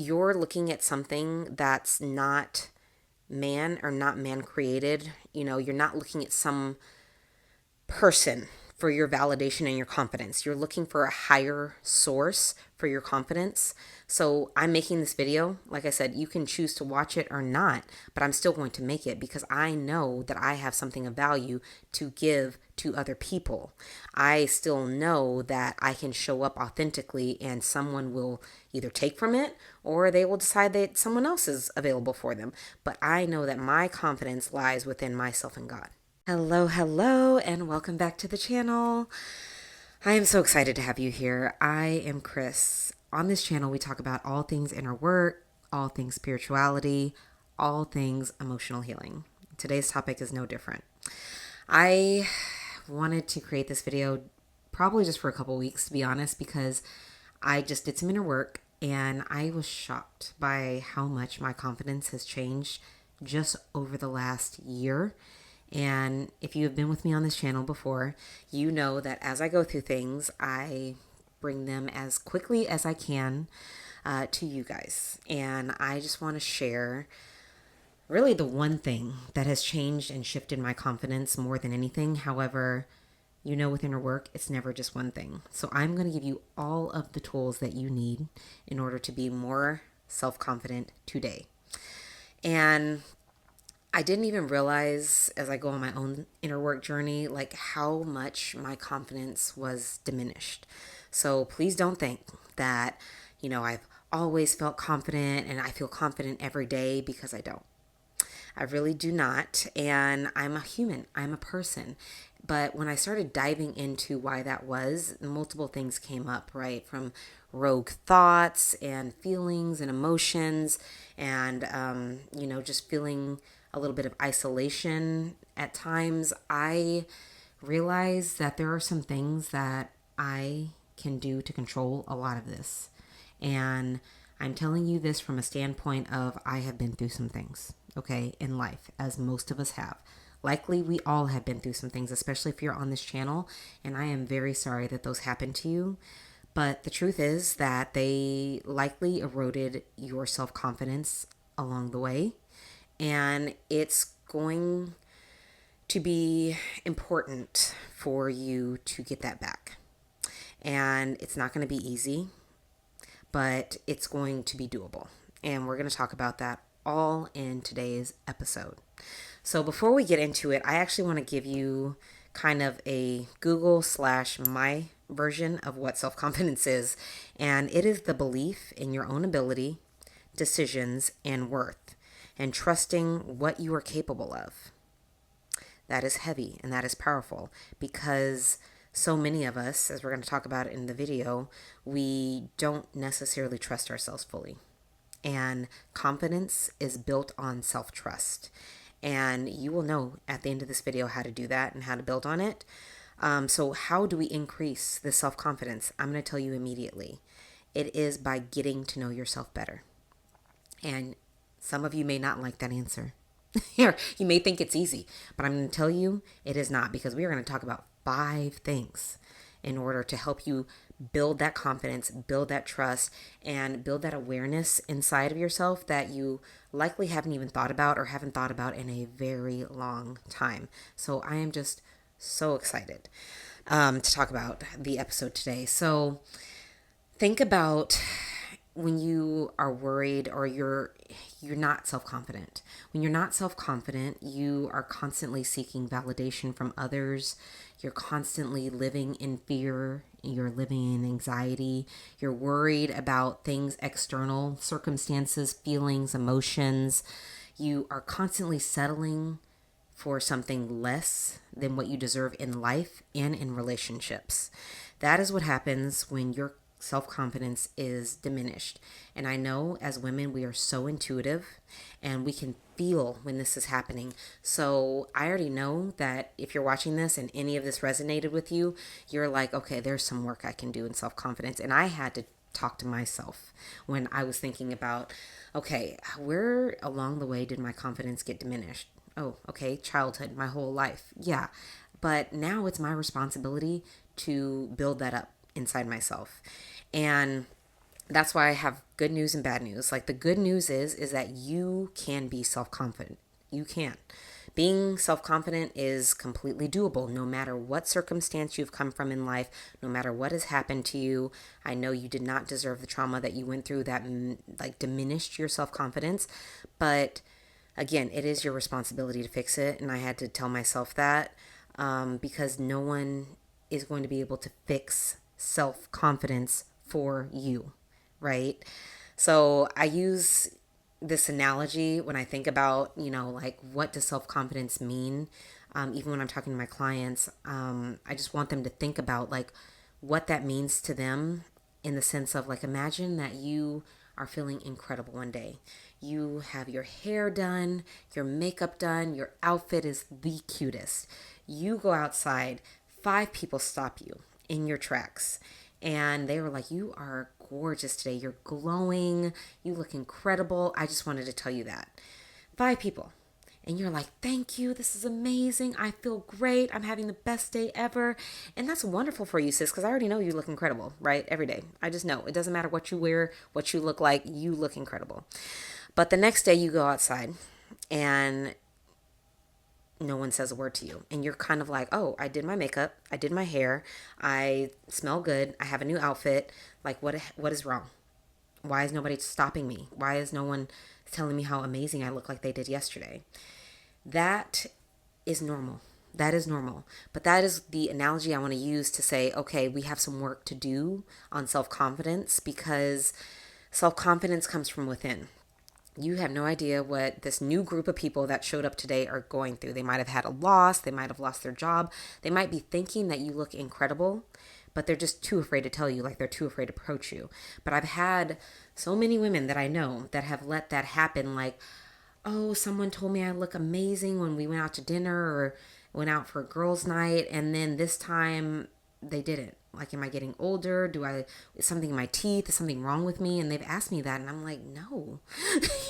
you're looking at something that's not man or not man created, you're not looking at some person for your validation and your confidence. You're looking for a higher source for your confidence. So I'm making this video. Like I said, you can choose to watch it or not, but I'm still going to make it because I know that I have something of value to give to other people. I still know that I can show up authentically and someone will either take from it or they will decide that someone else is available for them. But I know that my confidence lies within myself and God. Hello, hello, and welcome back to the channel. I am so excited to have you here. I am Chris. On this channel, we talk about all things inner work, all things spirituality, all things emotional healing. Today's topic is no different. I wanted to create this video probably just for a couple weeks, to be honest, because I just did some inner work and I was shocked by how much my confidence has changed just over the last year. And if you have been with me on this channel before, you know that as I go through things, I bring them as quickly as I can to you guys. And I just want to share really the one thing that has changed and shifted my confidence more than anything. However, with inner work, it's never just one thing. So I'm going to give you all of the tools that you need in order to be more self-confident today. And I didn't even realize as I go on my own inner work journey, like how much my confidence was diminished. So please don't think that, I've always felt confident and I feel confident every day, because I don't. I really do not. And I'm a human, I'm a person. But when I started diving into why that was, multiple things came up, right? From rogue thoughts and feelings and emotions and, just feeling a little bit of isolation at times. I realized that there are some things that I can do to control a lot of this. And I'm telling you this from a standpoint of I have been through some things, okay, in life, as most of us have. Likely we all have been through some things, especially if you're on this channel, and I am very sorry that those happened to you. But the truth is that they likely eroded your self-confidence along the way, and it's going to be important for you to get that back. And it's not going to be easy, but it's going to be doable. And we're going to talk about that all in today's episode. So before we get into it, I actually want to give you kind of a Google/my version of what self-confidence is. And it is the belief in your own ability, decisions, and worth, and trusting what you are capable of. That is heavy and that is powerful, because so many of us, as we're going to talk about in the video, we don't necessarily trust ourselves fully. And confidence is built on self-trust. And you will know at the end of this video how to do that and how to build on it. So how do we increase this self-confidence? I'm going to tell you immediately. It is by getting to know yourself better. And some of you may not like that answer. Here, you may think it's easy, but I'm going to tell you it is not, because we are going to talk about 5 things in order to help you build that confidence, build that trust, and build that awareness inside of yourself that you likely haven't even thought about or haven't thought about in a very long time. So I am just so excited to talk about the episode today. So think about when you are worried or you're not self-confident. When you're not self-confident, you are constantly seeking validation from others. You're constantly living in fear. You're living in anxiety. You're worried about things external, circumstances, feelings, emotions. You are constantly settling for something less than what you deserve in life and in relationships. That is what happens when your self-confidence is diminished. And I know as women, we are so intuitive and we can feel when this is happening. So I already know that if you're watching this and any of this resonated with you, you're like, okay, there's some work I can do in self-confidence. And I had to talk to myself when I was thinking about, okay, where along the way did my confidence get diminished? Oh, okay, childhood, my whole life. Yeah. But now it's my responsibility to build that up inside myself. And That's why I have good news and bad news. Like the good news is that you can be self-confident. You can. Being self-confident is completely doable no matter what circumstance you've come from in life, no matter what has happened to you. I know you did not deserve the trauma that you went through that like diminished your self-confidence, but again, it is your responsibility to fix it, and I had to tell myself that because no one is going to be able to fix self-confidence for you, right? So I use this analogy when I think about, like what does self confidence mean? Even when I'm talking to my clients, I just want them to think about like what that means to them in the sense of like imagine that you are feeling incredible one day. You have your hair done, your makeup done, your outfit is the cutest. You go outside, 5 people stop you in your tracks and they were like, "You are gorgeous today. You're glowing. You look incredible. I just wanted to tell you that." 5 people. And you're like, "Thank you. This is amazing. I feel great. I'm having the best day ever." And that's wonderful for you, sis, because I already know you look incredible, right? Every day. I just know. It doesn't matter what you wear, what you look like. You look incredible. But the next day you go outside and no one says a word to you. And you're kind of like, "Oh, I did my makeup. I did my hair. I smell good. I have a new outfit. Like, what is wrong? Why is nobody stopping me? Why is no one telling me how amazing I look like they did yesterday?" That is normal. That is normal. But that is the analogy I want to use to say, okay, we have some work to do on self-confidence because self-confidence comes from within. You have no idea what this new group of people that showed up today are going through. They might have had a loss. They might have lost their job. They might be thinking that you look incredible, but they're just too afraid to tell you, like they're too afraid to approach you. But I've had so many women that I know that have let that happen, like, "Oh, someone told me I look amazing when we went out to dinner or went out for a girls' night, and then this time they didn't. Like, am I getting older? Is something in my teeth? Is something wrong with me?" And they've asked me that, and I'm like, no.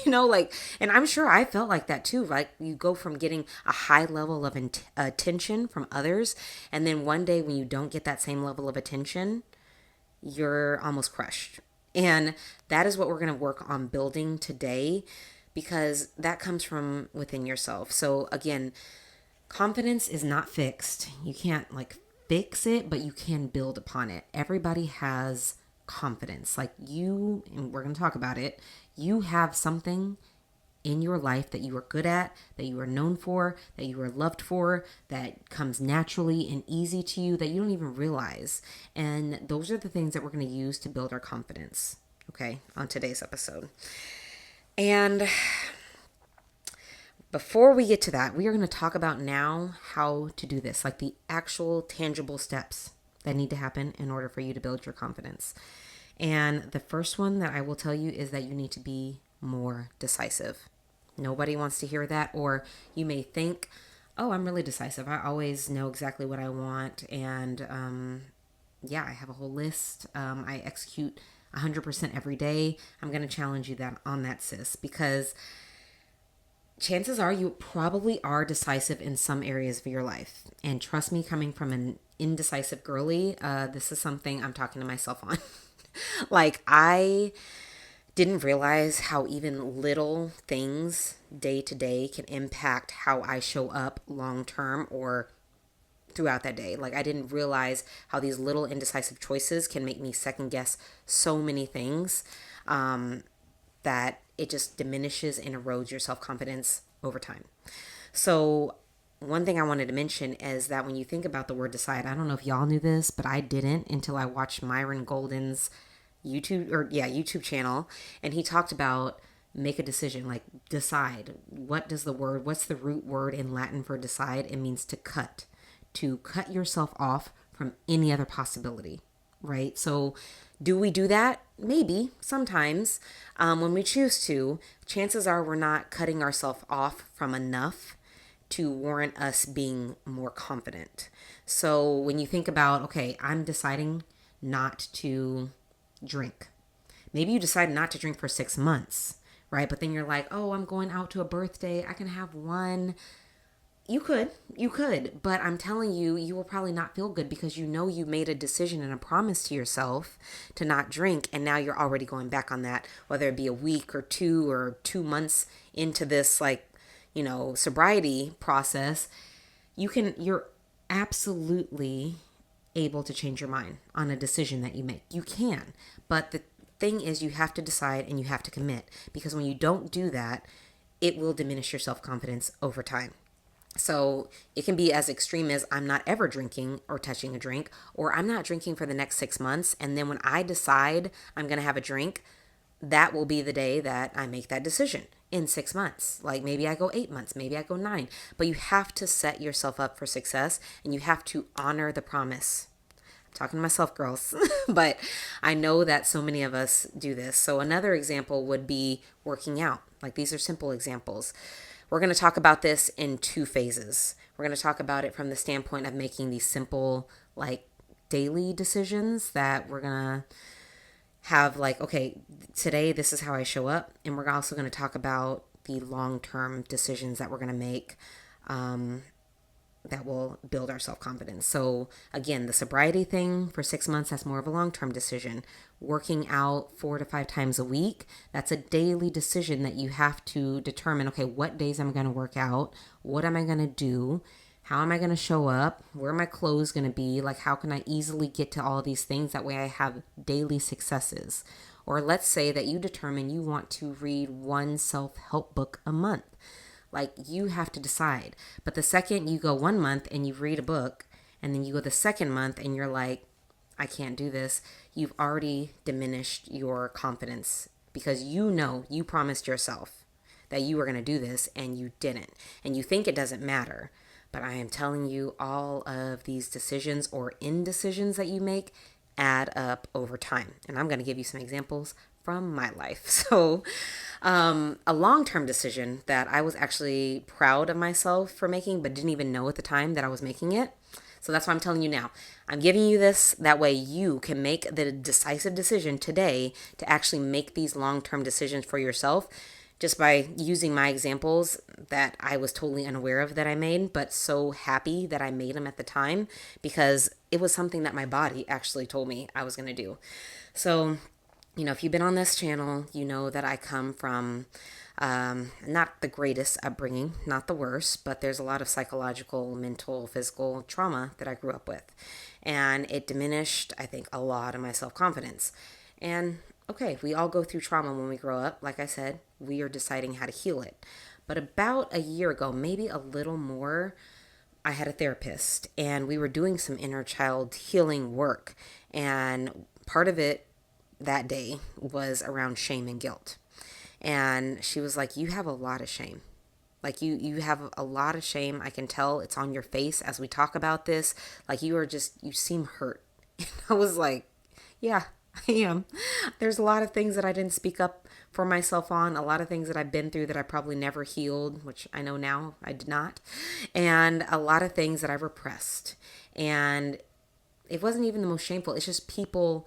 Like, and I'm sure I felt like that too. Like, you go from getting a high level of attention from others, and then one day when you don't get that same level of attention, you're almost crushed. And that is what we're going to work on building today because that comes from within yourself. So, again, confidence is not fixed. You can't like fix it, but you can build upon it. Everybody has confidence. Like you, and we're going to talk about it, you have something in your life that you are good at, that you are known for, that you are loved for, that comes naturally and easy to you that you don't even realize. And those are the things that we're going to use to build our confidence, okay, on today's episode. And before we get to that, we are going to talk about now how to do this, like the actual tangible steps that need to happen in order for you to build your confidence. And the first one that I will tell you is that you need to be more decisive. Nobody wants to hear that. Or you may think, "Oh, I'm really decisive. I always know exactly what I want. And yeah, I have a whole list. I execute 100% every day." I'm going to challenge you on that, sis, because chances are you probably are decisive in some areas of your life. And trust me, coming from an indecisive girly, this is something I'm talking to myself on. Like, I didn't realize how even little things day to day can impact how I show up long term or throughout that day. Like, I didn't realize how these little indecisive choices can make me second guess so many things that it just diminishes and erodes your self-confidence over time. So one thing I wanted to mention is that when you think about the word decide, I don't know if y'all knew this, but I didn't until I watched Myron Golden's YouTube channel, and he talked about make a decision, like decide. What's the root word in Latin for decide? It means to cut yourself off from any other possibility, right? So do we do that? Maybe, sometimes. When we choose to, chances are we're not cutting ourselves off from enough to warrant us being more confident. So when you think about, okay, I'm deciding not to drink. Maybe you decide not to drink for 6 months, right? But then you're like, "Oh, I'm going out to a birthday. I can have one." You could, but I'm telling you, you will probably not feel good because you know you made a decision and a promise to yourself to not drink, and now you're already going back on that, whether it be a week or 2 months into this, like, sobriety process. You're absolutely able to change your mind on a decision that you make. You can, but the thing is, you have to decide and you have to commit, because when you don't do that, it will diminish your self confidence over time. So it can be as extreme as I'm not ever drinking or touching a drink, or I'm not drinking for the next 6 months. And then when I decide I'm going to have a drink, that will be the day that I make that decision in 6 months. Like maybe I go 8 months, maybe I go 9. But you have to set yourself up for success and you have to honor the promise. I'm talking to myself, girls, but I know that so many of us do this. So another example would be working out. Like these are simple examples. We're going to talk about this in 2 phases. We're going to talk about it from the standpoint of making these simple, like daily decisions that we're going to have, like, okay, today this is how I show up. And we're also going to talk about the long-term decisions that we're going to make that will build our self-confidence. So again, the sobriety thing for 6 months, that's more of a long-term decision. Working out 4 to 5 times a week, that's a daily decision that you have to determine, okay, what days am I going to work out? What am I going to do? How am I going to show up? Where are my clothes going to be? Like, how can I easily get to all these things? That way I have daily successes. Or let's say that you determine you want to read one self-help book a month. Like, you have to decide. But the second you go 1 month and you read a book, and then you go the second month and you're like, I can't do this, you've already diminished your confidence, because you promised yourself that you were going to do this and you didn't. And you think it doesn't matter. But I am telling you, all of these decisions or indecisions that you make add up over time. And I'm going to give you some examples from my life. So, a long-term decision that I was actually proud of myself for making, but didn't even know at the time that I was making it. So that's why I'm telling you now. I'm giving you this, that way you can make the decisive decision today to actually make these long-term decisions for yourself, just by using my examples that I was totally unaware of that I made, but so happy that I made them at the time, because it was something that my body actually told me I was going to do. So, if you've been on this channel, you know that I come from not the greatest upbringing, not the worst, but there's a lot of psychological, mental, physical trauma that I grew up with. And it diminished, I think, a lot of my self-confidence. And okay, we all go through trauma when we grow up. Like I said, we are deciding how to heal it. But about a year ago, maybe a little more, I had a therapist and we were doing some inner child healing work. And part of it that day was around shame and guilt. And she was like, you have a lot of shame. Like you have a lot of shame. I can tell it's on your face as we talk about this. Like you seem hurt. And I was like, yeah, I am. There's a lot of things that I didn't speak up for myself on, a lot of things that I've been through that I probably never healed, which I know now I did not, and a lot of things that I repressed. And it wasn't even the most shameful. It's just people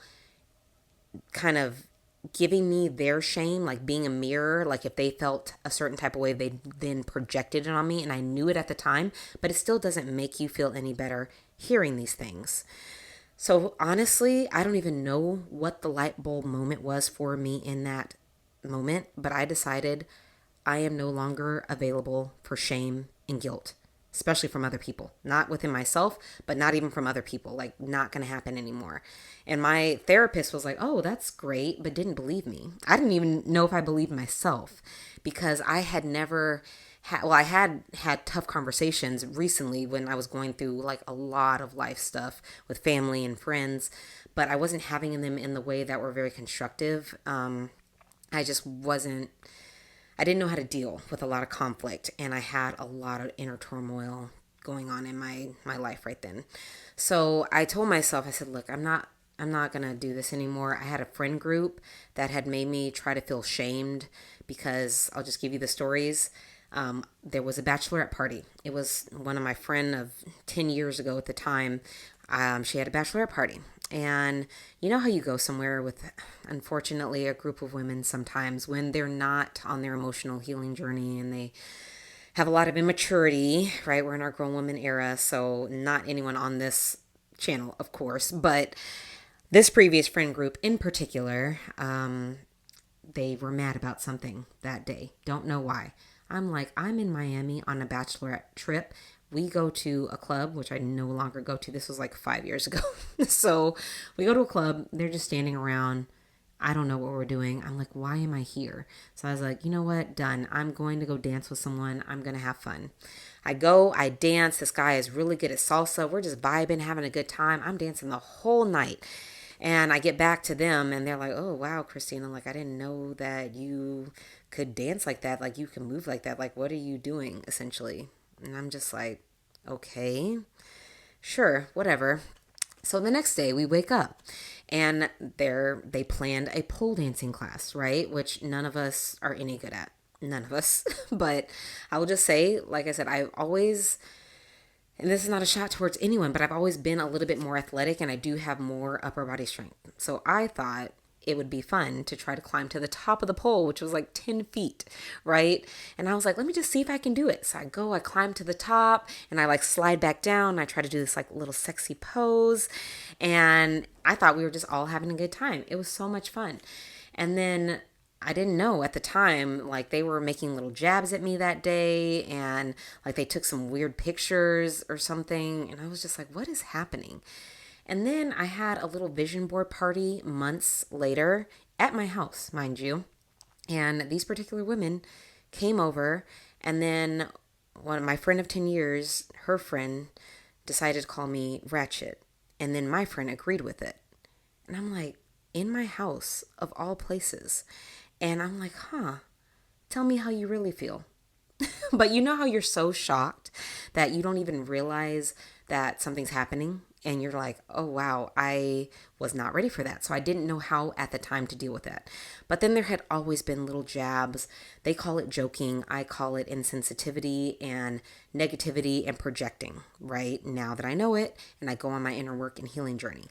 kind of giving me their shame, like being a mirror. Like if they felt a certain type of way, they then projected it on me, and I knew it at the time, but it still doesn't make you feel any better hearing these things. So honestly, I don't even know what the light bulb moment was for me in that moment, but I decided I am no longer available for shame and guilt, especially from other people, not within myself, but not even from other people, like not going to happen anymore. And my therapist was like, oh, that's great, but didn't believe me. I didn't even know if I believed myself, because I had never I had tough conversations recently when I was going through like a lot of life stuff with family and friends, but I wasn't having them in the way that were very constructive. I just wasn't, I didn't know how to deal with a lot of conflict, and I had a lot of inner turmoil going on in my life right then. So I told myself, I said, look, I'm not going to do this anymore. I had a friend group that had made me try to feel shamed, because I'll just give you the stories. There was a bachelorette party. It was one of my friend of 10 years ago at the time. She had a bachelorette party. And you know how you go somewhere with, unfortunately, a group of women sometimes when they're not on their emotional healing journey, and they have a lot of immaturity, right? We're in our grown woman era, so not anyone on this channel, of course, but this previous friend group in particular, they were mad about something that day. Don't know why. I'm like, I'm in Miami on a bachelorette trip. We go to a club, which I no longer go to. This was like 5 years ago. So we go to a club. They're just standing around. I don't know what we're doing. I'm like, why am I here? So I was like, you know what? Done. I'm going to go dance with someone. I'm going to have fun. I go, I dance. This guy is really good at salsa. We're just vibing, having a good time. I'm dancing the whole night. And I get back to them and they're like, oh, wow, Christina, like, I didn't know that you could dance like that. Like, you can move like that. Like, what are you doing, essentially? And I'm just like, okay, sure, whatever. So the next day we wake up and they planned a pole dancing class, right? Which none of us are any good at. None of us. But I will just say, like I said, I've always, and this is not a shot towards anyone, but I've always been a little bit more athletic and I do have more upper body strength. So I thought it would be fun to try to climb to the top of the pole, which was like 10 feet, right? And I was like, let me just see if I can do it. So I climb to the top and I like slide back down. I try to do this like little sexy pose. And I thought we were just all having a good time. It was so much fun. And then I didn't know at the time, like they were making little jabs at me that day and like they took some weird pictures or something. And I was just like, what is happening? And then I had a little vision board party months later at my house, mind you. And these particular women came over, and then one of my friend of 10 years, her friend, decided to call me ratchet. And then my friend agreed with it. And I'm like, in my house, of all places. And I'm like, tell me how you really feel. But you know how you're so shocked that you don't even realize that something's happening and you're like, oh wow, I was not ready for that. So I didn't know how at the time to deal with that. But then there had always been little jabs. They call it joking. I call it insensitivity and negativity and projecting, right? Now that I know it and I go on my inner work and healing journey.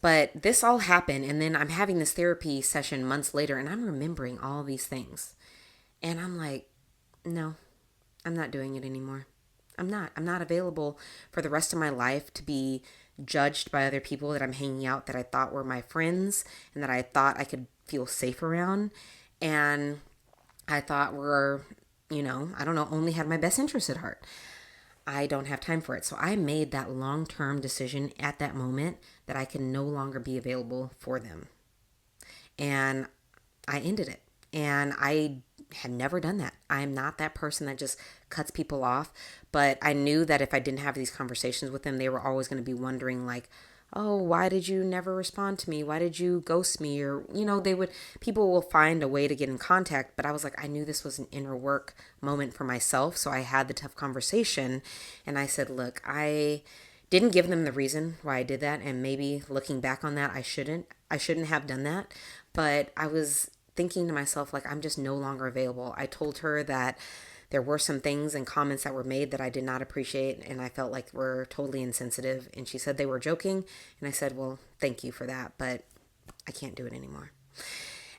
But this all happened, and then I'm having this therapy session months later and I'm remembering all these things. And I'm like, no, I'm not doing it anymore. I'm not. I'm not available for the rest of my life to be judged by other people that I'm hanging out that I thought were my friends and that I thought I could feel safe around. And I thought were, I don't know, only had my best interests at heart. I don't have time for it. So I made that long-term decision at that moment that I can no longer be available for them. And I ended it. And I had never done that. I'm not that person that just cuts people off. But I knew that if I didn't have these conversations with them, they were always going to be wondering like, oh, why did you never respond to me? Why did you ghost me? Or, people will find a way to get in contact. But I was like, I knew this was an inner work moment for myself. So I had the tough conversation and I said, look, I didn't give them the reason why I did that. And maybe looking back on that, I shouldn't have done that. But I was thinking to myself, like, I'm just no longer available. I told her that there were some things and comments that were made that I did not appreciate and I felt like were totally insensitive. And she said they were joking. And I said, well, thank you for that, but I can't do it anymore.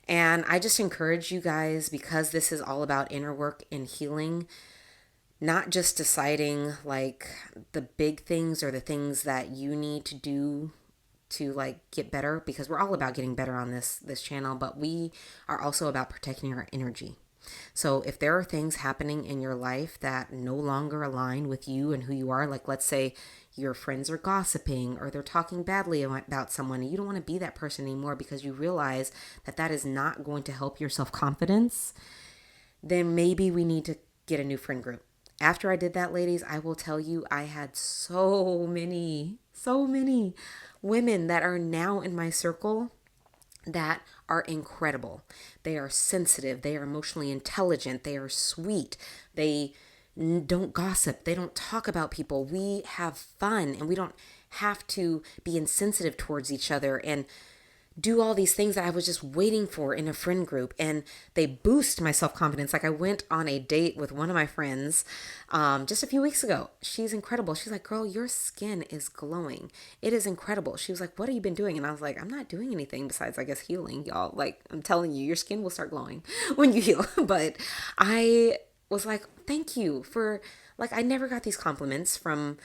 And I just encourage you guys, because this is all about inner work and healing, not just deciding like the big things or the things that you need to do to like get better, because we're all about getting better on this channel, but we are also about protecting our energy. So if there are things happening in your life that no longer align with you and who you are, like let's say your friends are gossiping or they're talking badly about someone and you don't want to be that person anymore because you realize that that is not going to help your self-confidence, then maybe we need to get a new friend group. After I did that, ladies, I will tell you, I had so many women that are now in my circle that are incredible. They are sensitive. They are emotionally intelligent. They are sweet. They don't gossip. They don't talk about people. We have fun and we don't have to be insensitive towards each other and do all these things that I was just waiting for in a friend group, and they boost my self-confidence. Like I went on a date with one of my friends just a few weeks ago. She's incredible. She's like, girl, your skin is glowing. It is incredible. She was like, what have you been doing? And I was like, I'm not doing anything besides, I guess, healing, y'all. Like, I'm telling you, your skin will start glowing when you heal. But I was like, thank you for, like, I never got these compliments from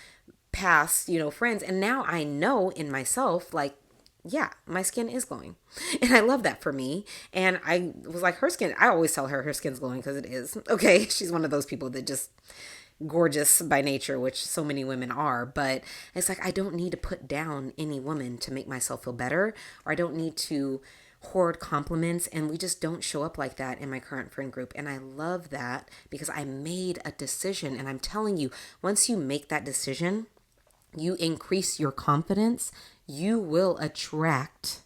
past, friends. And now I know in myself, like, yeah, my skin is glowing. And I love that for me. And I was like, her skin, I always tell her skin's glowing because it is. Okay. She's one of those people that just gorgeous by nature, which so many women are. But it's like, I don't need to put down any woman to make myself feel better, or I don't need to hoard compliments. And we just don't show up like that in my current friend group. And I love that because I made a decision. And I'm telling you, once you make that decision, you increase your confidence, you will attract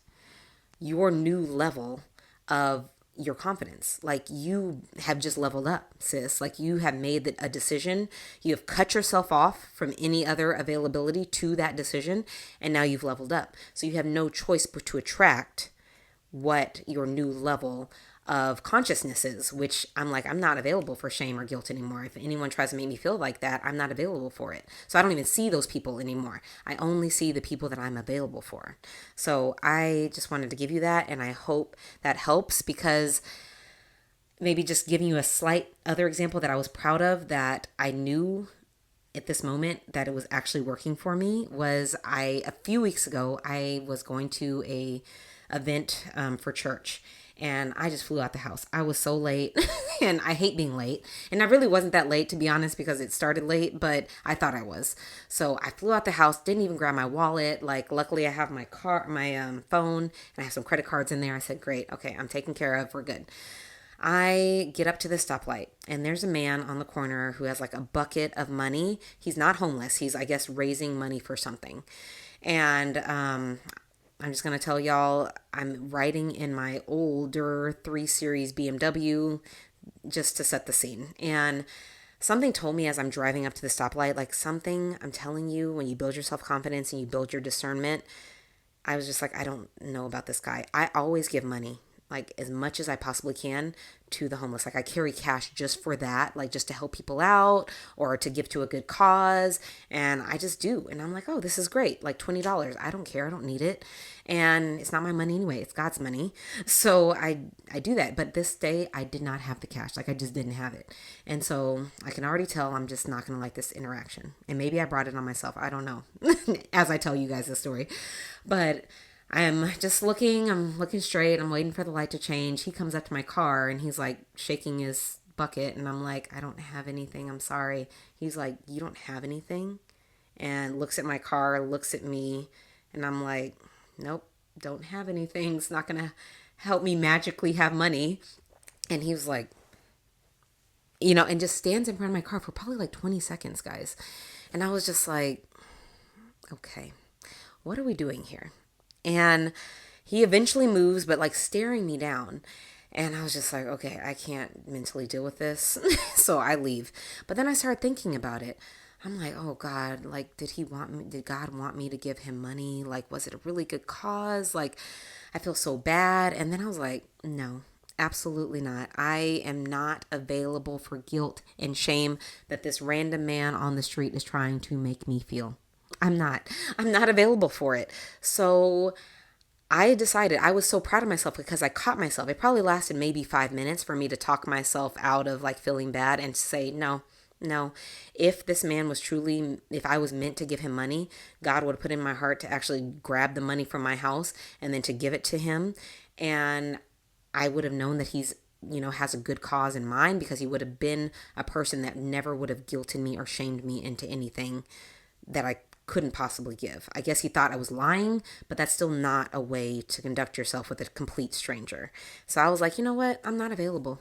your new level of your confidence. Like, you have just leveled up, sis. Like, you have made a decision. You have cut yourself off from any other availability to that decision. And now you've leveled up. So you have no choice but to attract what your new level of consciousness is, which I'm like, I'm not available for shame or guilt anymore. If anyone tries to make me feel like that, I'm not available for it. So I don't even see those people anymore. I only see the people that I'm available for. So I just wanted to give you that, and I hope that helps, because maybe just giving you a slight other example that I was proud of, that I knew at this moment that it was actually working for me, was a few weeks ago, I was going to a event for church, and I just flew out the house. I was so late and I hate being late. And I really wasn't that late, to be honest, because it started late, but I thought I was. So I flew out the house, didn't even grab my wallet. Like, luckily I have my phone, and I have some credit cards in there. I said, great. Okay. I'm taken care of. We're good. I get up to the stoplight, and there's a man on the corner who has like a bucket of money. He's not homeless. He's, I guess, raising money for something. And I'm just going to tell y'all, I'm riding in my older 3 Series BMW just to set the scene. And something told me as I'm driving up to the stoplight, like, something, I'm telling you, when you build your self-confidence and you build your discernment, I was just like, I don't know about this guy. I always give money, like, as much as I possibly can, to the homeless. Like, I carry cash just for that, like, just to help people out or to give to a good cause. And I just do. And I'm like, oh, this is great. Like, $20. I don't care. I don't need it. And it's not my money anyway. It's God's money. So I do that. But this day I did not have the cash. Like, I just didn't have it. And so I can already tell I'm just not going to like this interaction. And maybe I brought it on myself. I don't know. As I tell you guys the story. But I'm just I'm looking straight. I'm waiting for the light to change. He comes up to my car and he's like shaking his bucket. And I'm like, I don't have anything. I'm sorry. He's like, you don't have anything? And looks at my car, looks at me. And I'm like, nope, don't have anything. It's not going to help me magically have money. And he was like, and just stands in front of my car for probably like 20 seconds, guys. And I was just like, okay, what are we doing here? And he eventually moves, but like staring me down. And I was just like, okay, I can't mentally deal with this. So I leave. But then I started thinking about it. I'm like, oh God, like, did God want me to give him money? Like, was it a really good cause? Like, I feel so bad. And then I was like, no, absolutely not. I am not available for guilt and shame that this random man on the street is trying to make me feel. I'm not available for it. So I decided, I was so proud of myself because I caught myself. It probably lasted maybe 5 minutes for me to talk myself out of like feeling bad and say, no, if this man was truly, if I was meant to give him money, God would have put in my heart to actually grab the money from my house and then to give it to him. And I would have known that he's, has a good cause in mind, because he would have been a person that never would have guilted me or shamed me into anything that I couldn't possibly give. I guess he thought I was lying, but that's still not a way to conduct yourself with a complete stranger. So I was like, you know what? I'm not available.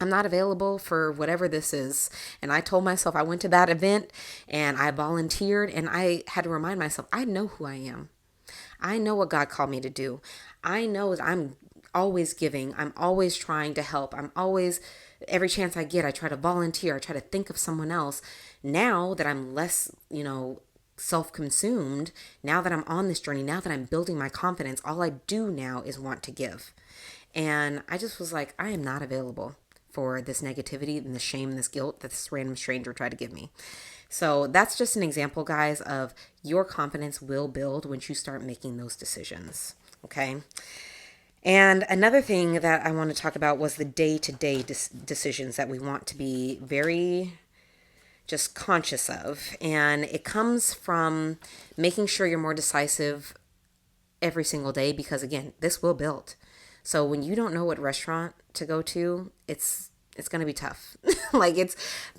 I'm not available for whatever this is. And I told myself, I went to that event and I volunteered, and I had to remind myself, I know who I am. I know what God called me to do. I know I'm always giving. I'm always trying to help. Every chance I get, I try to volunteer. I try to think of someone else. Now that I'm less, self-consumed, now that I'm on this journey, now that I'm building my confidence, all I do now is want to give. And I just was like, I am not available for this negativity and the shame and this guilt that this random stranger tried to give me. So that's just an example, guys, of your confidence will build once you start making those decisions. Okay. And another thing that I want to talk about was the day-to-day decisions that we want to be very just conscious of. And it comes from making sure you're more decisive every single day because, again, this will build. So when you don't know what restaurant to go to, it's going to be tough. Like, it's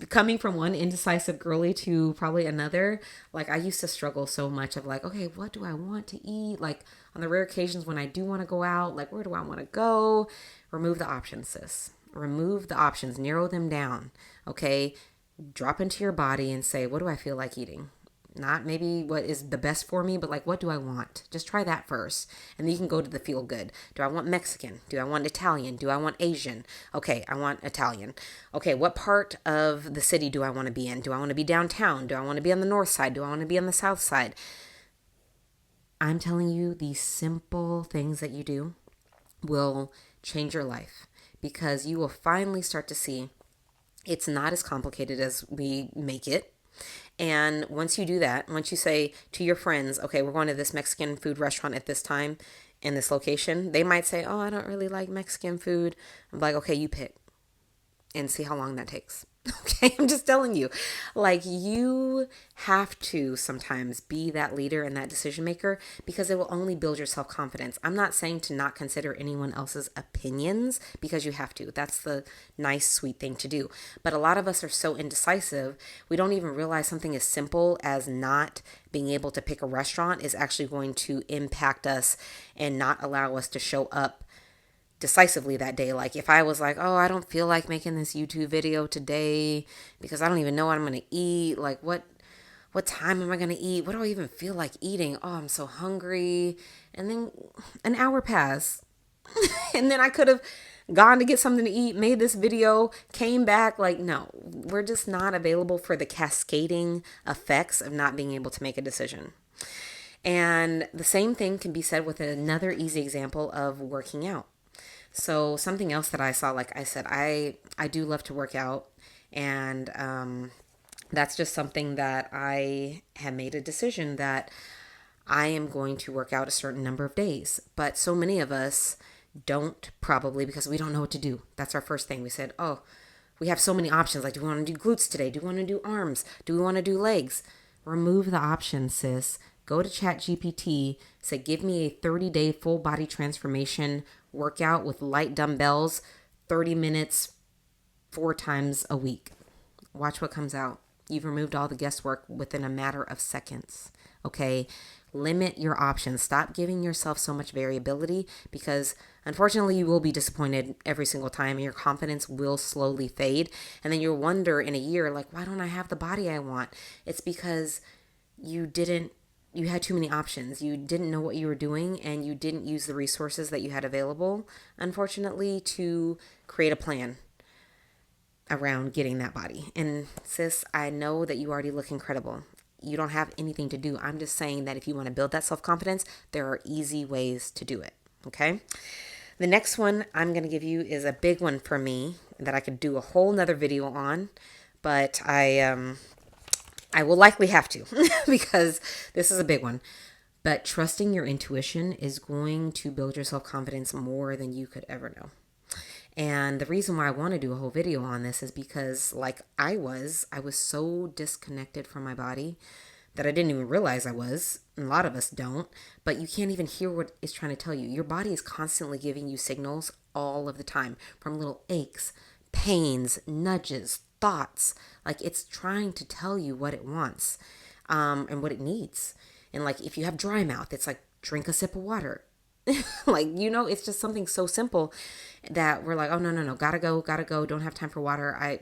coming from one indecisive girly to probably another. Like, I used to struggle so much of like, okay, what do I want to eat? Like, on the rare occasions when I do want to go out, like, where do I want to go? Remove the options, sis. Remove the options, narrow them down. Okay. Drop into your body and say, what do I feel like eating? Not maybe what is the best for me, but like, what do I want? Just try that first. And then you can go to the feel good. Do I want Mexican? Do I want Italian? Do I want Asian? Okay, I want Italian. Okay, what part of the city do I want to be in? Do I want to be downtown? Do I want to be on the north side? Do I want to be on the south side? I'm telling you, these simple things that you do will change your life because you will finally start to see it's not as complicated as we make it. And once you do that, once you say to your friends, okay, we're going to this Mexican food restaurant at this time in this location, they might say, oh, I don't really like Mexican food. I'm like, okay, you pick and see how long that takes. Okay, I'm just telling you, like, you have to sometimes be that leader and that decision maker because it will only build your self confidence. I'm not saying to not consider anyone else's opinions because you have to. That's the nice, sweet thing to do. But a lot of us are so indecisive, we don't even realize something as simple as not being able to pick a restaurant is actually going to impact us and not allow us to show up decisively that day. Like, if I was like, oh, I don't feel like making this YouTube video today because I don't even know what I'm going to eat. Like, what time am I going to eat? What do I even feel like eating? Oh, I'm so hungry. And then an hour passed. And then I could have gone to get something to eat, made this video, came back. Like, no, we're just not available for the cascading effects of not being able to make a decision. And the same thing can be said with another easy example of working out. So something else that I saw, like I said, I do love to work out, and that's just something that I have made a decision that I am going to work out a certain number of days. But so many of us don't, probably because we don't know what to do. That's our first thing. We said, oh, we have so many options. Like, do we want to do glutes today? Do we want to do arms? Do we want to do legs? Remove the options, sis. Go to ChatGPT, say, give me a 30-day full body transformation workout with light dumbbells, 30 minutes, 4 times a week. Watch what comes out. You've removed all the guesswork within a matter of seconds. Okay? Limit your options. Stop giving yourself so much variability because unfortunately you will be disappointed every single time and your confidence will slowly fade. And then you'll wonder in a year, like, why don't I have the body I want? It's because you had too many options. You didn't know what you were doing and you didn't use the resources that you had available, unfortunately, to create a plan around getting that body. And sis, I know that you already look incredible. You don't have anything to do. I'm just saying that if you want to build that self-confidence, there are easy ways to do it. Okay? The next one I'm going to give you is a big one for me that I could do a whole nother video on, but I will likely have to because this is a big one. But trusting your intuition is going to build your self-confidence more than you could ever know. And the reason why I want to do a whole video on this is because, like I was so disconnected from my body that I didn't even realize I was. A lot of us don't, but you can't even hear what it's trying to tell you. Your body is constantly giving you signals all of the time, from little aches, pains, nudges, thoughts. Like, it's trying to tell you what it wants and what it needs. And like, if you have dry mouth, it's like, drink a sip of water. Like, it's just something so simple that we're like, oh, no, gotta go, don't have time for water. I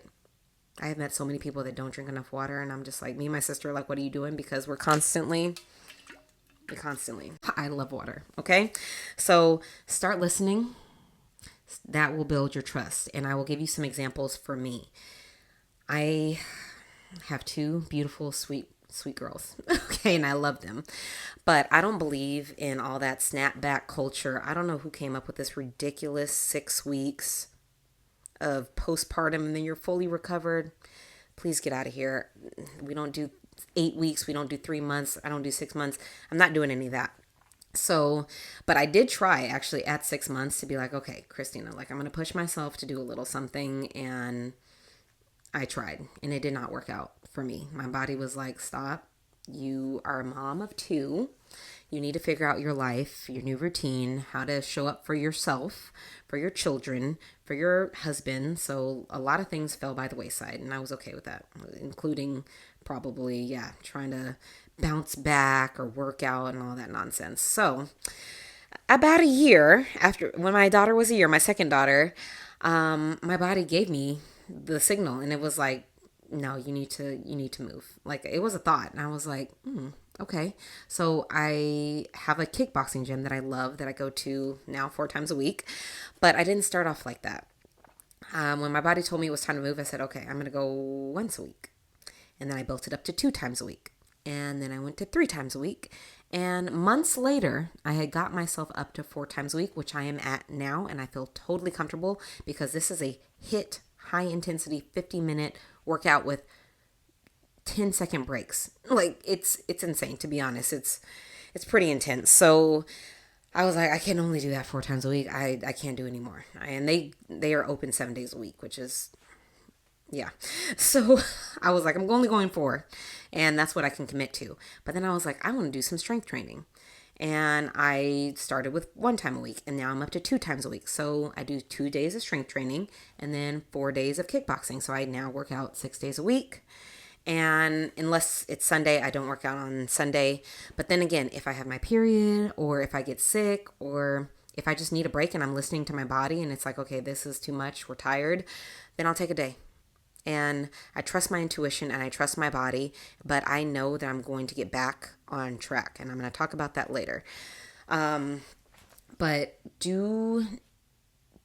have met so many people that don't drink enough water, and I'm just like, me and my sister are like, what are you doing? Because we're constantly, I love water. Okay. So start listening. That will build your trust. And I will give you some examples for me. I have 2 beautiful, sweet girls. Okay. And I love them, but I don't believe in all that snapback culture. I don't know who came up with this ridiculous 6 weeks of postpartum and then you're fully recovered. Please get out of here. We don't do 8 weeks. We don't do 3 months. I don't do 6 months. I'm not doing any of that. So, but I did try actually at 6 months to be like, okay, Christina, like I'm going to push myself to do a little something. And I tried and it did not work out for me. My body was like, stop. You are a mom of two. You need to figure out your life, your new routine, how to show up for yourself, for your children, for your husband. So a lot of things fell by the wayside, and I was okay with that, including probably, yeah, trying to bounce back or work out and all that nonsense. So about a year after, when my daughter was a year, my second daughter, my body gave me the signal, and it was like, no, you need to move. Like it was a thought, and I was like, okay. So I have a kickboxing gym that I love that I go to now 4 times a week, but I didn't start off like that. When my body told me it was time to move, I said, okay, I'm gonna go once a week, and then I built it up to 2 times a week, and then I went to 3 times a week. And months later, I had got myself up to 4 times a week, which I am at now, and I feel totally comfortable because this is a hit high intensity 50-minute workout with 10-second breaks. Like it's insane, to be honest. It's pretty intense. So I was like, I can only do that 4 times a week. I can't do anymore. And they are open 7 days a week, which is, yeah. So I was like, I'm only going 4, and that's what I can commit to. But then I was like, I want to do some strength training. And I started with 1 time a week, and now I'm up to 2 times a week. So I do 2 days of strength training and then 4 days of kickboxing. So I now work out 6 days a week. And unless it's Sunday, I don't work out on Sunday. But then again, if I have my period, or if I get sick, or if I just need a break and I'm listening to my body and it's like, okay, this is too much, we're tired, then I'll take a day. And I trust my intuition and I trust my body, but I know that I'm going to get back on track. And I'm going to talk about that later. But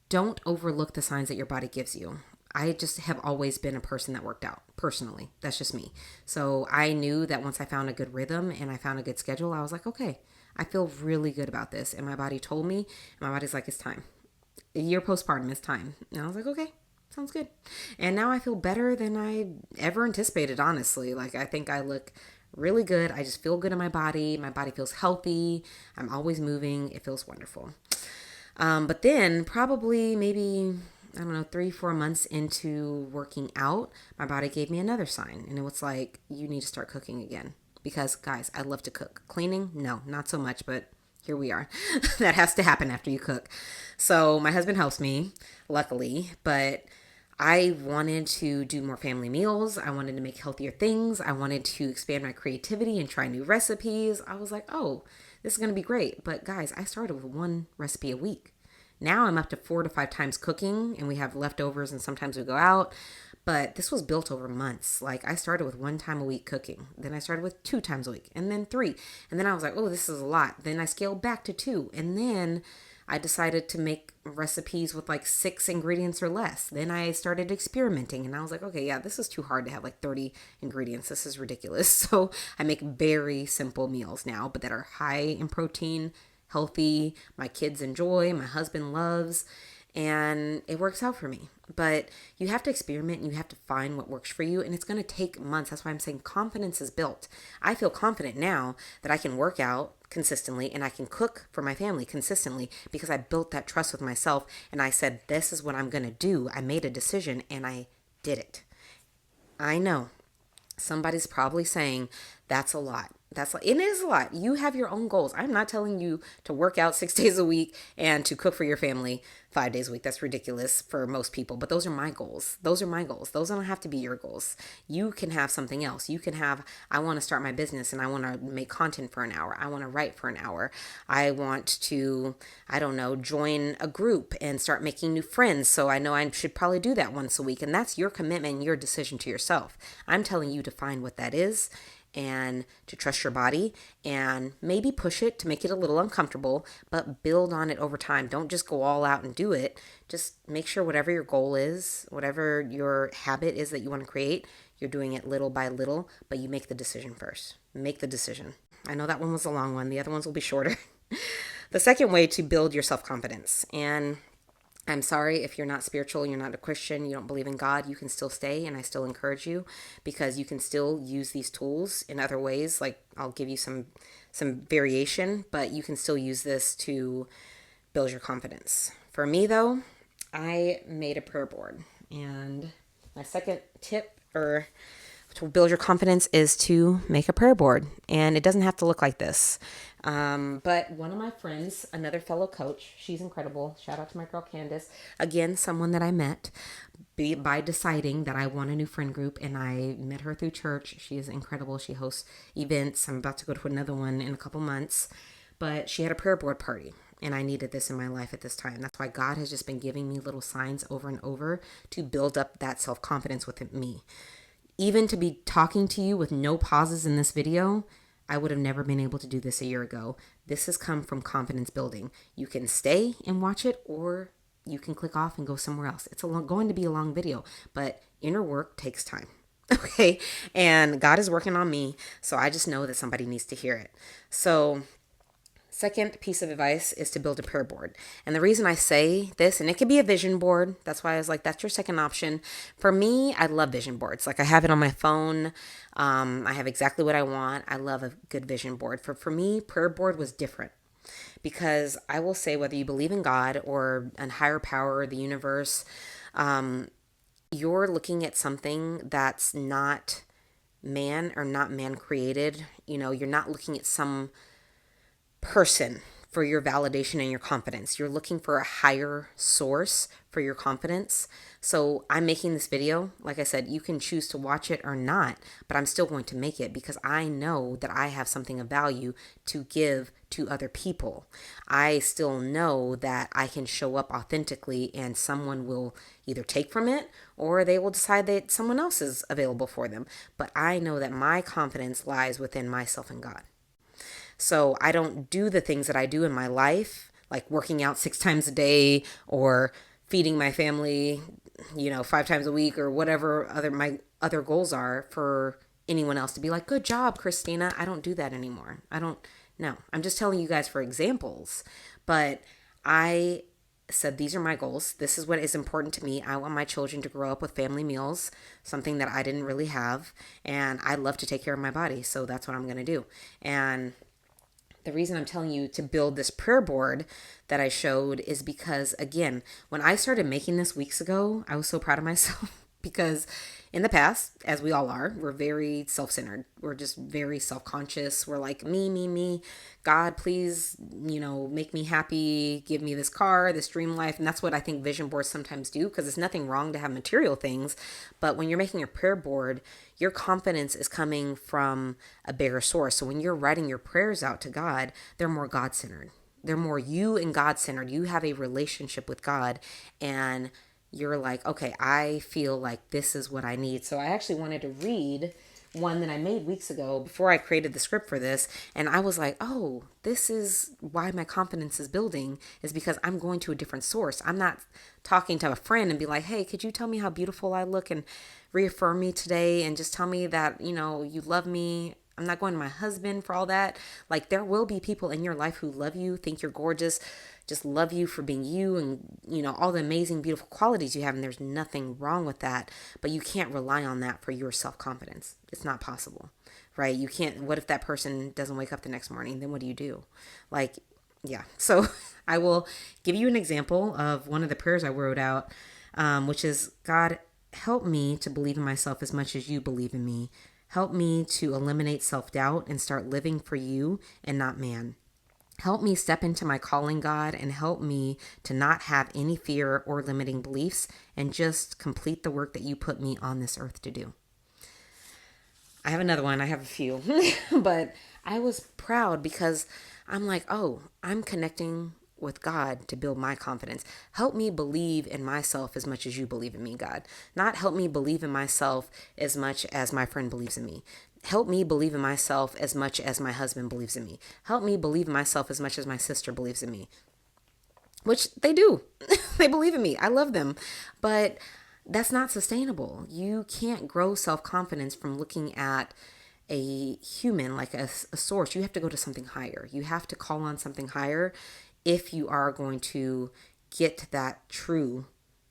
don't overlook the signs that your body gives you. I just have always been a person that worked out personally. That's just me. So I knew that once I found a good rhythm and I found a good schedule, I was like, okay, I feel really good about this. And my body told me, and my body's like, it's time. A year postpartum is time. And I was like, okay, sounds good. And now I feel better than I ever anticipated, honestly. Like, I think I look really good. I just feel good in my body. My body feels healthy. I'm always moving. It feels wonderful. But then probably maybe, I don't know, 3-4 months into working out, my body gave me another sign. And it was like, you need to start cooking again. Because, guys, I love to cook. Cleaning? No, not so much, but here we are. That has to happen after you cook. So my husband helps me, luckily, but I wanted to do more family meals. I wanted to make healthier things. I wanted to expand my creativity and try new recipes. I was like, oh, this is going to be great. But guys, I started with 1 recipe a week. Now I'm up to 4 to 5 times cooking, and we have leftovers and sometimes we go out. But this was built over months. Like, I started with 1 time a week cooking. Then I started with 2 times a week, and then 3. And then I was like, oh, this is a lot. Then I scaled back to 2. And then I decided to make recipes with like 6 ingredients or less. Then I started experimenting, and I was like, okay, yeah, this is too hard to have like 30 ingredients. This is ridiculous. So I make very simple meals now, but that are high in protein, healthy, my kids enjoy, my husband loves, and it works out for me. But you have to experiment and you have to find what works for you, and it's going to take months. That's why I'm saying confidence is built. I feel confident now that I can work out consistently and I can cook for my family consistently because I built that trust with myself, and I said, this is what I'm going to do. I made a decision and I did it. I know somebody's probably saying, that's a lot. It is a lot. You have your own goals. I'm not telling you to work out 6 days a week and to cook for your family 5 days a week. That's ridiculous for most people. But those are my goals. Those are my goals. Those don't have to be your goals. You can have something else. You can have, I want to start my business and I want to make content for an hour. I want to write for an hour. I want to, I don't know, join a group and start making new friends. So I know I should probably do that once a week. And that's your commitment and your decision to yourself. I'm telling you to find what that is and to trust your body and maybe push it to make it a little uncomfortable, but build on it over time. Don't just go all out and do it. Just make sure whatever your goal is, whatever your habit is that you want to create, you're doing it little by little, but you make the decision first. Make the decision. I know that one was a long one. The other ones will be shorter. The second way to build your self-confidence. And I'm sorry if you're not spiritual, you're not a Christian, you don't believe in God, you can still stay, and I still encourage you because you can still use these tools in other ways. Like I'll give you some variation, but you can still use this to build your confidence. For me though, I made a prayer board, and my second tip or to build your confidence is to make a prayer board. And it doesn't have to look like this. But one of my friends, another fellow coach, she's incredible. Shout out to my girl Candace. Again, someone that I met by deciding that I want a new friend group, and I met her through church. She is incredible. She hosts events. I'm about to go to another one in a couple months. But she had a prayer board party. And I needed this in my life at this time. That's why God has just been giving me little signs over and over to build up that self confidence within me. Even to be talking to you with no pauses in this video, I would have never been able to do this a year ago. This has come from confidence building. You can stay and watch it, or you can click off and go somewhere else. It's going to be a long video, but inner work takes time. Okay. And God is working on me. So I just know that somebody needs to hear it. So second piece of advice is to build a prayer board. And the reason I say this, and it could be a vision board, that's why I was like, that's your second option. For me, I love vision boards. Like I have it on my phone. I have exactly what I want. I love a good vision board. For me, prayer board was different because I will say whether you believe in God or a higher power, the universe, you're looking at something that's not man or not man created. You're not looking at some person for your validation and your confidence. You're looking for a higher source for your confidence. So I'm making this video. Like I said, you can choose to watch it or not, but I'm still going to make it because I know that I have something of value to give to other people. I still know that I can show up authentically and someone will either take from it or they will decide that someone else is available for them. But I know that my confidence lies within myself and God. So I don't do the things that I do in my life, like working out 6 times a day or feeding my family, 5 times a week or whatever my other goals are for anyone else to be like, good job, Christina. I don't do that anymore. No, I'm just telling you guys for examples. But I said, these are my goals. This is what is important to me. I want my children to grow up with family meals, something that I didn't really have. And I love to take care of my body. So that's what I'm going to do. And the reason I'm telling you to build this prayer board that I showed is because, again, when I started making this weeks ago, I was so proud of myself because in the past, as we all are, we're very self-centered. We're just very self-conscious. We're like, me. God, please, make me happy. Give me this car, this dream life. And that's what I think vision boards sometimes do, because there's nothing wrong to have material things. But when you're making your prayer board, your confidence is coming from a bigger source. So when you're writing your prayers out to God, they're more God-centered. They're more you and God-centered. You have a relationship with God, and you're like, okay, I feel like this is what I need. So I actually wanted to read one that I made weeks ago before I created the script for this. And I was like, oh, this is why my confidence is building, is because I'm going to a different source. I'm not talking to a friend and be like, hey, could you tell me how beautiful I look and reaffirm me today and just tell me that, you love me. I'm not going to my husband for all that. Like, there will be people in your life who love you, think you're gorgeous, just love you for being you and, all the amazing, beautiful qualities you have. And there's nothing wrong with that. But you can't rely on that for your self-confidence. It's not possible, right? You can't. What if that person doesn't wake up the next morning? Then what do you do? Like, yeah. So I will give you an example of one of the prayers I wrote out, which is, God, help me to believe in myself as much as you believe in me. Help me to eliminate self-doubt and start living for you and not man. Help me step into my calling, God, and help me to not have any fear or limiting beliefs and just complete the work that you put me on this earth to do. I have another one. I have a few, but I was proud because I'm like, oh, I'm connecting with God to build my confidence. Help me believe in myself as much as you believe in me, God. Not help me believe in myself as much as my friend believes in me. Help me believe in myself as much as my husband believes in me. Help me believe in myself as much as my sister believes in me. Which they do. They believe in me. I love them. But that's not sustainable. You can't grow self-confidence from looking at a human, like a source. You have to go to something higher. You have to call on something higher if you are going to get that true,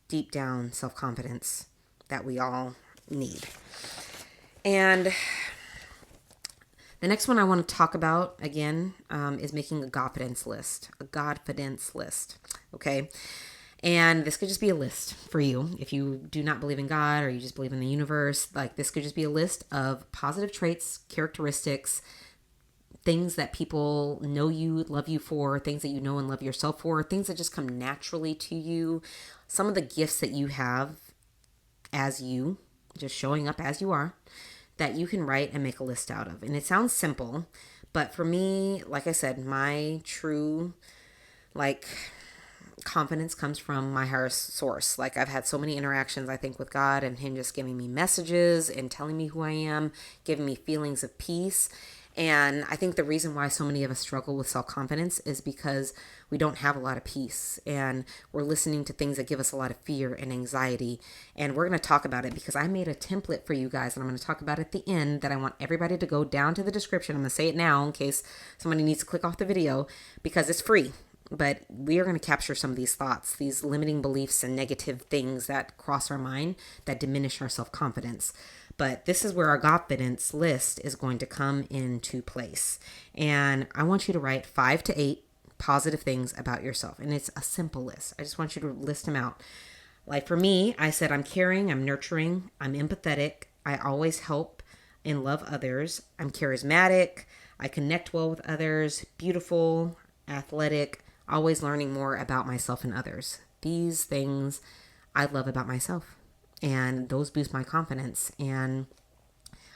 deep down self-confidence that we all need. And the next one I want to talk about again is making a Godfidence list. A Godfidence list. Okay. And this could just be a list for you. If you do not believe in God or you just believe in the universe, like this could just be a list of positive traits, characteristics, things that people know you, love you for, things that you know and love yourself for, things that just come naturally to you, some of the gifts that you have as you, just showing up as you are, that you can write and make a list out of. And it sounds simple, but for me, like I said, my true, confidence comes from my higher source. Like I've had so many interactions, I think, with God and him just giving me messages and telling me who I am, giving me feelings of peace. And I think the reason why so many of us struggle with self-confidence is because we don't have a lot of peace and we're listening to things that give us a lot of fear and anxiety. And we're going to talk about it because I made a template for you guys and I'm going to talk about it at the end that I want everybody to go down to the description. I'm going to say it now in case somebody needs to click off the video because it's free. But we are going to capture some of these thoughts, these limiting beliefs and negative things that cross our mind that diminish our self-confidence. But this is where our Godfidence list is going to come into place. And I want you to write 5 to 8 positive things about yourself. And it's a simple list. I just want you to list them out. Like for me, I said I'm caring, I'm nurturing, I'm empathetic, I always help and love others, I'm charismatic, I connect well with others, beautiful, athletic, always learning more about myself and others. These things I love about myself. And those boost my confidence. And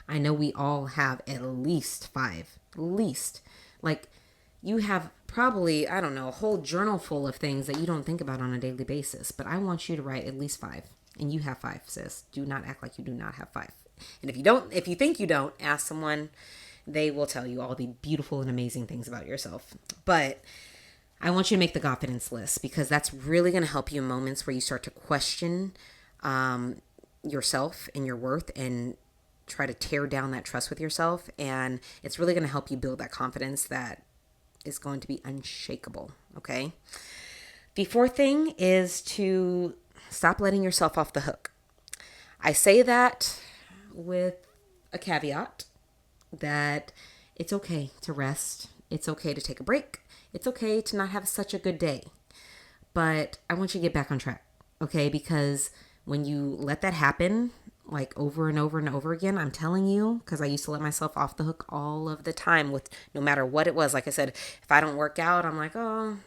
I know we all have at least 5. At least. Like you have probably, I don't know, a whole journal full of things that you don't think about on a daily basis. But I want you to write at least 5. And you have 5, sis. Do not act like you do not have 5. And if you think you don't, ask someone. They will tell you all the beautiful and amazing things about yourself. But I want you to make the Godfidence list because that's really going to help you in moments where you start to question yourself and your worth and try to tear down that trust with yourself. And it's really going to help you build that confidence that is going to be unshakable. Okay. The fourth thing is to stop letting yourself off the hook. I say that with a caveat that it's okay to rest. It's okay to take a break. It's okay to not have such a good day. But I want you to get back on track. Okay. Because when you let that happen, like over and over and over again, I'm telling you, because I used to let myself off the hook all of the time with no matter what it was. Like I said, if I don't work out, I'm like, oh,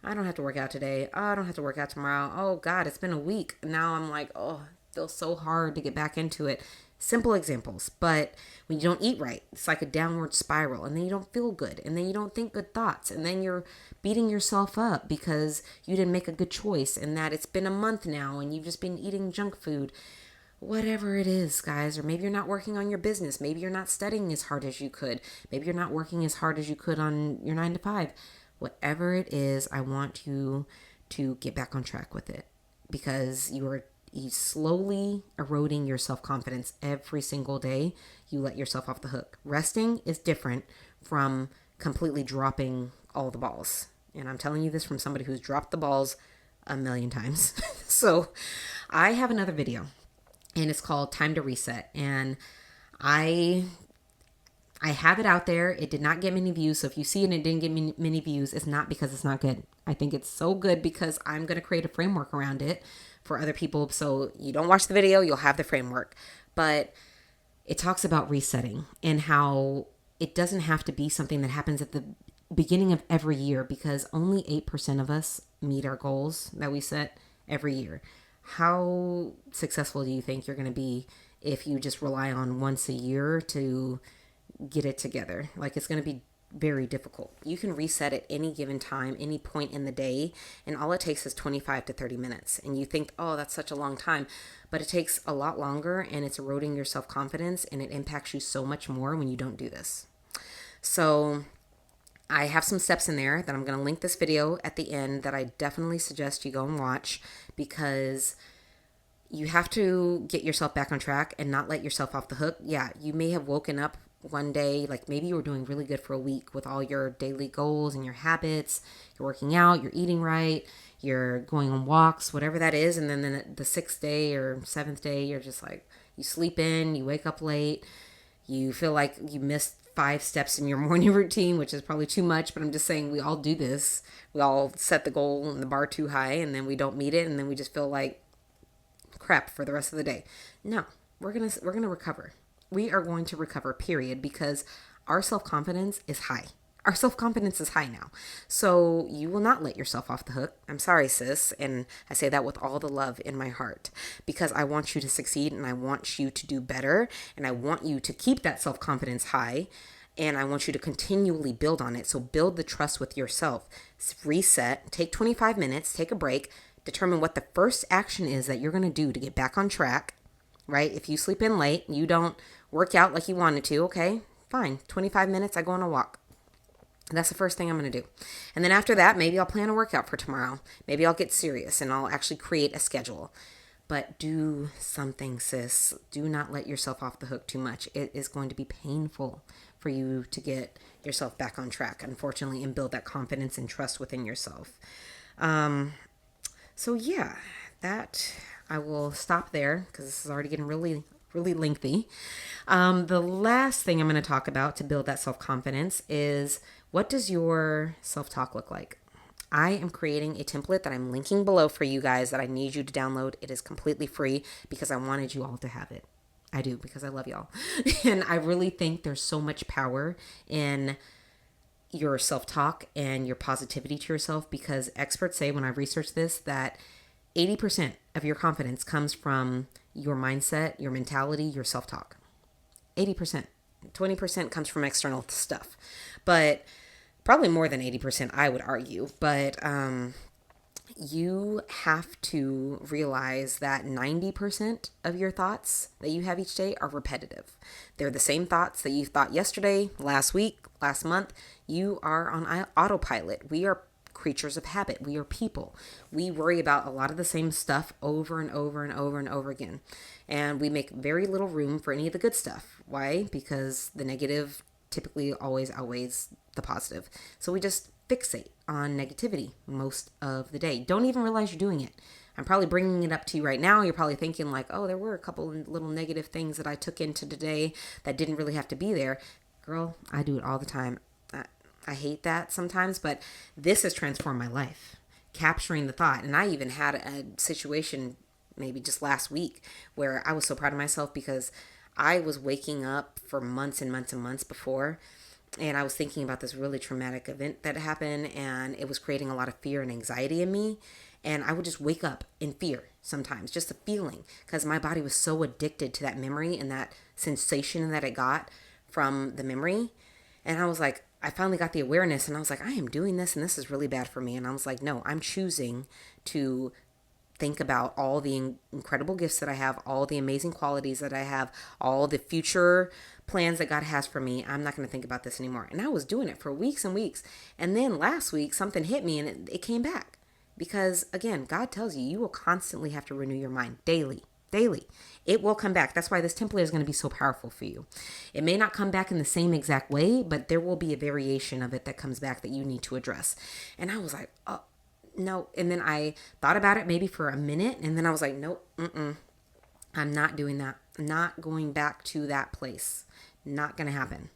I don't have to work out today. Oh, I don't have to work out tomorrow. Oh God, it's been a week. Now I'm like, oh, it feels so hard to get back into it. Simple examples. But when you don't eat right, it's like a downward spiral and then you don't feel good and then you don't think good thoughts and then you're beating yourself up because you didn't make a good choice and that it's been a month now and you've just been eating junk food. Whatever it is, guys, or maybe you're not working on your business. Maybe you're not studying as hard as you could. Maybe you're not working as hard as you could on your 9 to 5. Whatever it is, I want you to get back on track with it because you're slowly eroding your self-confidence every single day. You let yourself off the hook. Resting is different from completely dropping all the balls. And I'm telling you this from somebody who's dropped the balls a million times. So I have another video and it's called Time to Reset. And I have it out there. It did not get many views. So if you see it and it didn't get many views, it's not because it's not good. I think it's so good because I'm going to create a framework around it for other people. So you don't watch the video, you'll have the framework. But it talks about resetting and how it doesn't have to be something that happens at the beginning of every year because only 8% of us meet our goals that we set every year. How successful do you think you're going to be if you just rely on once a year to get it together? Like it's going to be very difficult. You can reset at any given time, any point in the day, and all it takes is 25 to 30 minutes. And you think, oh, that's such a long time, but it takes a lot longer and it's eroding your self-confidence and it impacts you so much more when you don't do this. So I have some steps in there that I'm going to link this video at the end that I definitely suggest you go and watch because you have to get yourself back on track and not let yourself off the hook. Yeah, you may have woken up one day, like maybe you were doing really good for a week with all your daily goals and your habits, you're working out, you're eating right, you're going on walks, whatever that is. And then the sixth day or seventh day, you're just like, you sleep in, you wake up late, you feel like you missed 5 steps in your morning routine, which is probably too much, but I'm just saying we all do this. We all set the goal and the bar too high, and then we don't meet it, and then we just feel like crap for the rest of the day. No, we're gonna recover. We are going to recover, period, because our self-confidence is high. Our self-confidence is high now. So you will not let yourself off the hook. I'm sorry, sis. And I say that with all the love in my heart because I want you to succeed and I want you to do better. And I want you to keep that self-confidence high. And I want you to continually build on it. So build the trust with yourself. Reset. Take 25 minutes. Take a break. Determine what the first action is that you're going to do to get back on track. Right? If you sleep in late, you don't work out like you wanted to. Okay, fine. 25 minutes. I go on a walk. That's the first thing I'm going to do. And then after that, maybe I'll plan a workout for tomorrow. Maybe I'll get serious and I'll actually create a schedule. But do something, sis. Do not let yourself off the hook too much. It is going to be painful for you to get yourself back on track, unfortunately, and build that confidence and trust within yourself. So yeah, that I will stop there because this is already getting really, really lengthy. The last thing I'm going to talk about to build that self-confidence is, what does your self-talk look like? I am creating a template that I'm linking below for you guys that I need you to download. It is completely free because I wanted you all to have it. I do, because I love y'all. And I really think there's so much power in your self-talk and your positivity to yourself, because experts say, when I researched this, that 80% of your confidence comes from your mindset, your mentality, your self-talk. 80%. 20% comes from external stuff. But probably more than 80%, I would argue. But you have to realize that 90% of your thoughts that you have each day are repetitive. They're the same thoughts that you thought yesterday, last week, last month. You are on autopilot. We are creatures of habit. We are people. We worry about a lot of the same stuff over and over and over and over again. And we make very little room for any of the good stuff. Why? Because the negative typically always outweighs the positive. So we just fixate on negativity most of the day. Don't even realize you're doing it. I'm probably bringing it up to you right now. You're probably thinking like, oh, there were a couple little negative things that I took into today that didn't really have to be there. Girl, I do it all the time. I hate that sometimes, but this has transformed my life. Capturing the thought. And I even had a situation maybe just last week where I was so proud of myself because I was waking up for months and months and months before, and I was thinking about this really traumatic event that happened, and it was creating a lot of fear and anxiety in me. And I would just wake up in fear sometimes, just a feeling, because my body was so addicted to that memory and that sensation that it got from the memory. And I was like, I finally got the awareness, and I was like, I am doing this, and this is really bad for me. And I was like, no, I'm choosing to think about all the incredible gifts that I have, all the amazing qualities that I have, all the future plans that God has for me. I'm not going to think about this anymore. And I was doing it for weeks and weeks. And then last week, something hit me and it came back. Because again, God tells you, you will constantly have to renew your mind daily. It will come back. That's why this template is going to be so powerful for you. It may not come back in the same exact way, but there will be a variation of it that comes back that you need to address. And I was like, oh, no. And then I thought about it maybe for a minute, and then I was like, nope, I'm not doing that. Not going back to that place. Not going to happen.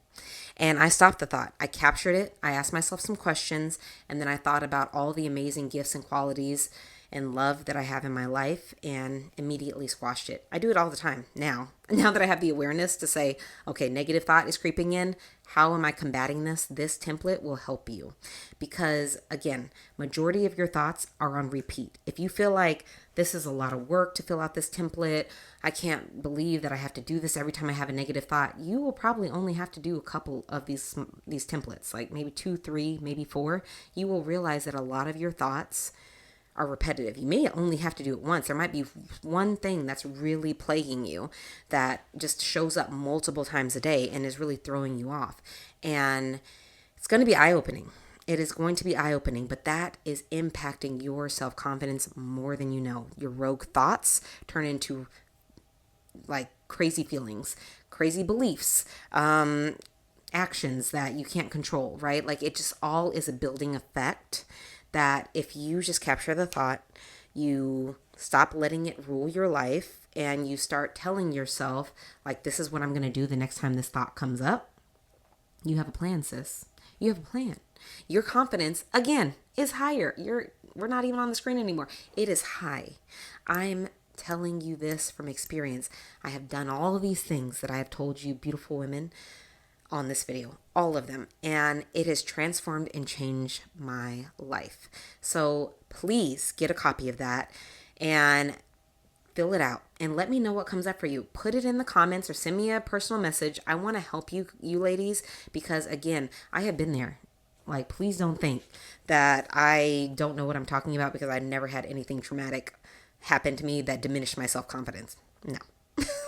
And I stopped the thought. I captured it. I asked myself some questions, and then I thought about all the amazing gifts and qualities and love that I have in my life, and immediately squashed it. I do it all the time now. Now that I have the awareness to say, okay, negative thought is creeping in. How am I combating this? This template will help you. Because again, majority of your thoughts are on repeat. If you feel like this is a lot of work to fill out this template, I can't believe that I have to do this every time I have a negative thought, you will probably only have to do a couple of these templates, like maybe 2, 3, maybe 4. You will realize that a lot of your thoughts are repetitive. You may only have to do it once. There might be one thing that's really plaguing you that just shows up multiple times a day and is really throwing you off. And it's going to be eye-opening. It is going to be eye-opening, but that is impacting your self-confidence more than you know. Your rogue thoughts turn into like crazy feelings, crazy beliefs, actions that you can't control, right? Like it just all is a building effect that if you just capture the thought, you stop letting it rule your life and you start telling yourself, like, this is what I'm going to do the next time this thought comes up. You have a plan, sis. You have a plan. Your confidence, again, is higher. We're not even on the screen anymore. It is high. I'm telling you this from experience. I have done all of these things that I have told you, beautiful women, on this video, all of them, and it has transformed and changed my life. So please get a copy of that and fill it out and let me know what comes up for you. Put it in the comments or send me a personal message. I want to help you ladies, because again, I have been there. Like, please don't think that I don't know what I'm talking about, because I never had anything traumatic happen to me that diminished my self-confidence. No.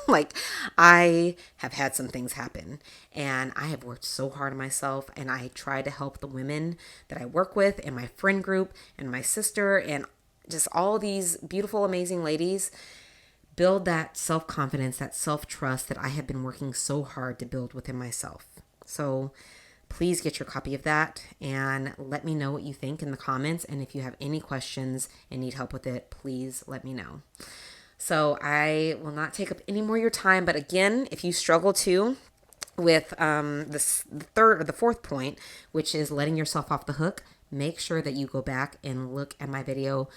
Like, I have had some things happen and I have worked so hard on myself, and I try to help the women that I work with and my friend group and my sister and just all these beautiful, amazing ladies build that self-confidence, that self-trust that I have been working so hard to build within myself. So please get your copy of that and let me know what you think in the comments. And if you have any questions and need help with it, please let me know. So I will not take up any more of your time. But again, if you struggle too with the third or the fourth point, which is letting yourself off the hook, make sure that you go back and look at my video,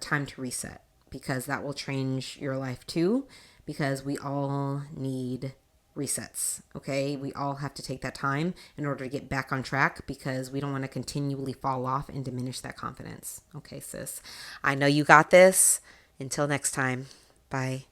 Time to Reset, because that will change your life too, because we all need resets. Okay, we all have to take that time in order to get back on track, because we don't want to continually fall off and diminish that confidence. Okay, sis, I know you got this. Until next time, bye.